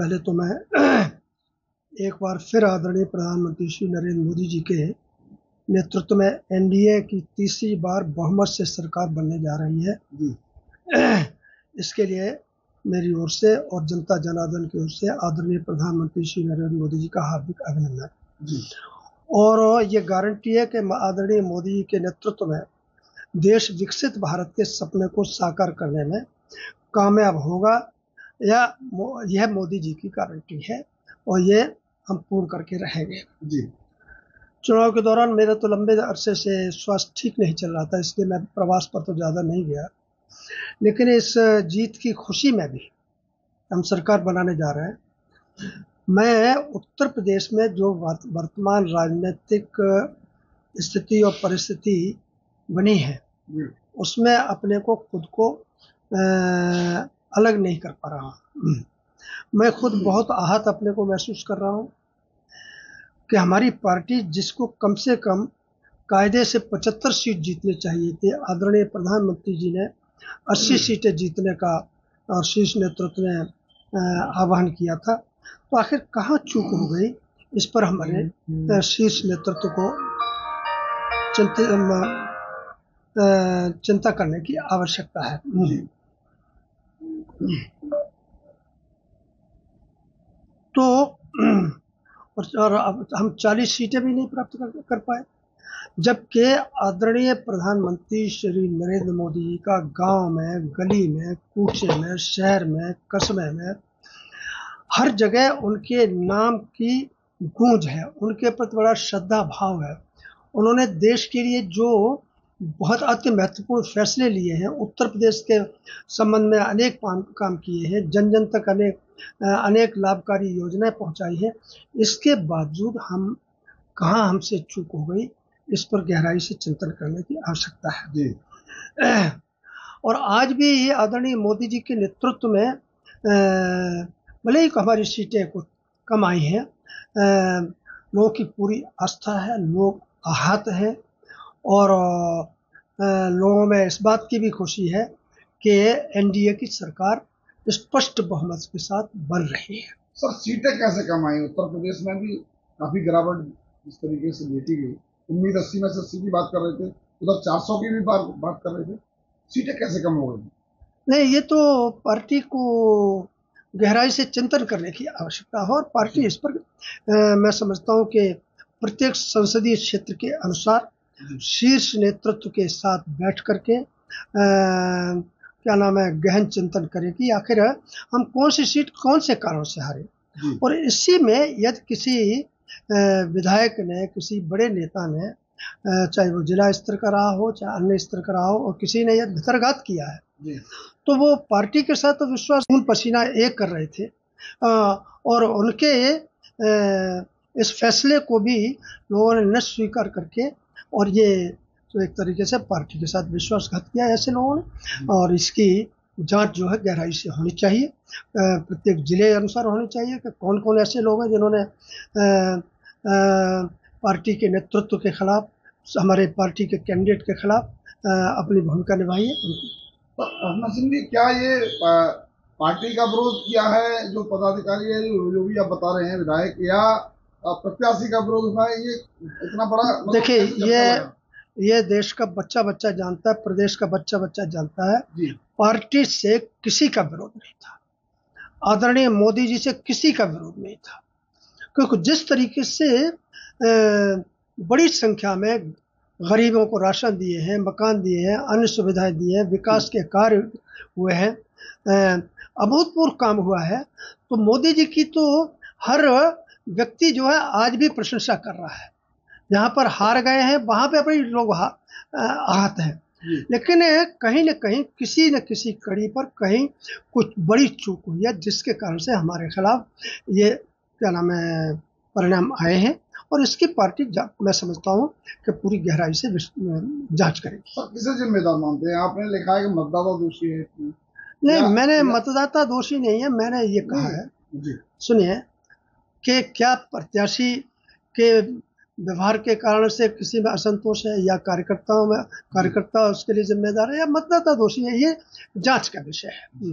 पहले तो मैं एक बार फिर आदरणीय प्रधानमंत्री श्री नरेंद्र मोदी जी के नेतृत्व में एनडीए की तीसरी बार बहुमत से सरकार बनने जा रही है। इसके लिए मेरी ओर से और जनता जनार्दन की ओर से आदरणीय प्रधानमंत्री श्री नरेंद्र मोदी जी का हार्दिक अभिनंदन। और ये गारंटी है कि आदरणीय मोदी जी के नेतृत्व में देश विकसित भारत के सपने को साकार करने में कामयाब होगा। यह मोदी जी की गारंटी है और ये हम पूर्ण करके रहेंगे। चुनाव के दौरान मेरा तो लंबे अरसे से स्वास्थ्य ठीक नहीं चल रहा था, इसलिए मैं प्रवास पर तो ज़्यादा नहीं गया, लेकिन इस जीत की खुशी में भी हम सरकार बनाने जा रहे हैं। मैं उत्तर प्रदेश में जो वर्तमान राजनीतिक स्थिति और परिस्थिति बनी है उसमें अपने को खुद को अलग नहीं कर पा रहा। मैं खुद बहुत आहत अपने को महसूस कर रहा हूँ कि हमारी पार्टी, जिसको कम से कम कायदे से 75 सीट जीतने चाहिए थे, आदरणीय प्रधानमंत्री जी ने 80 सीटें जीतने का और शीर्ष नेतृत्व ने आह्वान किया था। तो आखिर कहाँ चूक हो गई, इस पर हमारे शीर्ष नेतृत्व को चिंता करने की आवश्यकता है। तो और अब हम 40 सीटें भी नहीं प्राप्त कर पाए, जबकि आदरणीय प्रधानमंत्री श्री नरेंद्र मोदी जी का गांव में, गली में, कूचे में, शहर में, कस्बे में हर जगह उनके नाम की गूंज है, उनके प्रति बड़ा श्रद्धा भाव है। उन्होंने देश के लिए जो बहुत अति महत्वपूर्ण फैसले लिए हैं, उत्तर प्रदेश के संबंध में अनेक काम किए हैं, जन जन तक अनेक लाभकारी योजनाएं पहुंचाई हैं, इसके बावजूद हम कहाँ हमसे चूक हो गई, इस पर गहराई से चिंतन करने की आवश्यकता है। और आज भी आदरणीय मोदी जी के नेतृत्व में भले ही हमारी सीटें कुछ कम आई हैं, लोगों की पूरी आस्था है, लोग आहत हैं और लोगों में इस बात की भी खुशी है कि एनडीए की सरकार स्पष्ट बहुमत के साथ बन रही है। सर, सीटें कैसे कम आई? उत्तर प्रदेश में भी काफी गिरावट इस तरीके से देखी गई। उम्मीद 80 में से 80 की बात कर रहे थे, उधर 400 की भी बात कर रहे थे। सीटें कैसे कम हो गई? नहीं, ये तो पार्टी को गहराई से चिंतन करने की आवश्यकता है और पार्टी इस पर मैं समझता हूँ कि प्रत्येक संसदीय क्षेत्र के अनुसार शीर्ष नेतृत्व के साथ बैठ करके क्या नाम है, गहन चिंतन करें कि आखिर हम कौन सी सीट कौन से कारणों से हारे। और इसी में यदि किसी विधायक ने, किसी बड़े नेता ने, चाहे वो जिला स्तर का रहा हो चाहे अन्य स्तर का रहा हो, और किसी ने यदि भितरघात किया है, तो वो पार्टी के साथ तो विश्वास, खून पसीना एक कर रहे थे और उनके इस फैसले को भी लोगों ने न स्वीकार करके, और ये तो एक तरीके से पार्टी के साथ विश्वासघात किया ऐसे लोगों ने। और इसकी जांच जो है गहराई से होनी चाहिए, प्रत्येक जिले अनुसार होनी चाहिए कि कौन कौन ऐसे लोग हैं जिन्होंने पार्टी के नेतृत्व के खिलाफ, हमारे पार्टी के कैंडिडेट के खिलाफ अपनी भूमिका निभाई है। तो रघुनाथ सिंह जी, क्या ये पार्टी का विरोध किया है जो पदाधिकारी है, जो भी आप बता रहे हैं, विधायक या प्रत्याशी का विरोध है? ये इतना बड़ा, देखिए, ये देश का बच्चा जानता है, प्रदेश का बच्चा जानता है, पार्टी से किसी का विरोध नहीं था, आदरणीय मोदी जी से किसी का विरोध नहीं था, क्योंकि जिस तरीके से बड़ी संख्या में गरीबों को राशन दिए हैं, मकान दिए हैं, अन्य सुविधाएं दी हैं, विकास के कार्य हुए हैं, अभूतपूर्व काम हुआ है, तो मोदी जी की तो हर व्यक्ति जो है आज भी प्रशंसा कर रहा है। जहाँ पर हार गए हैं वहाँ पे अपने लोग आहत हैं, लेकिन कहीं न कहीं किसी न किसी कड़ी पर कहीं कुछ बड़ी चूक हुई है, जिसके कारण से हमारे खिलाफ ये क्या नाम है परिणाम आए हैं, और इसकी पार्टी मैं समझता हूँ कि पूरी गहराई से जांच करेगी। सर, किसे जिम्मेदार मानते हैं? आपने लिखा है कि मतदाता दोषी है। नहीं, मैंने मतदाता दोषी नहीं है, मैंने ये कहा है, सुनिए, कि क्या प्रत्याशी के व्यवहार के कारण से किसी में असंतोष है या कार्यकर्ता उसके लिए जिम्मेदार है या मतदाता दोषी है, ये जांच का विषय है।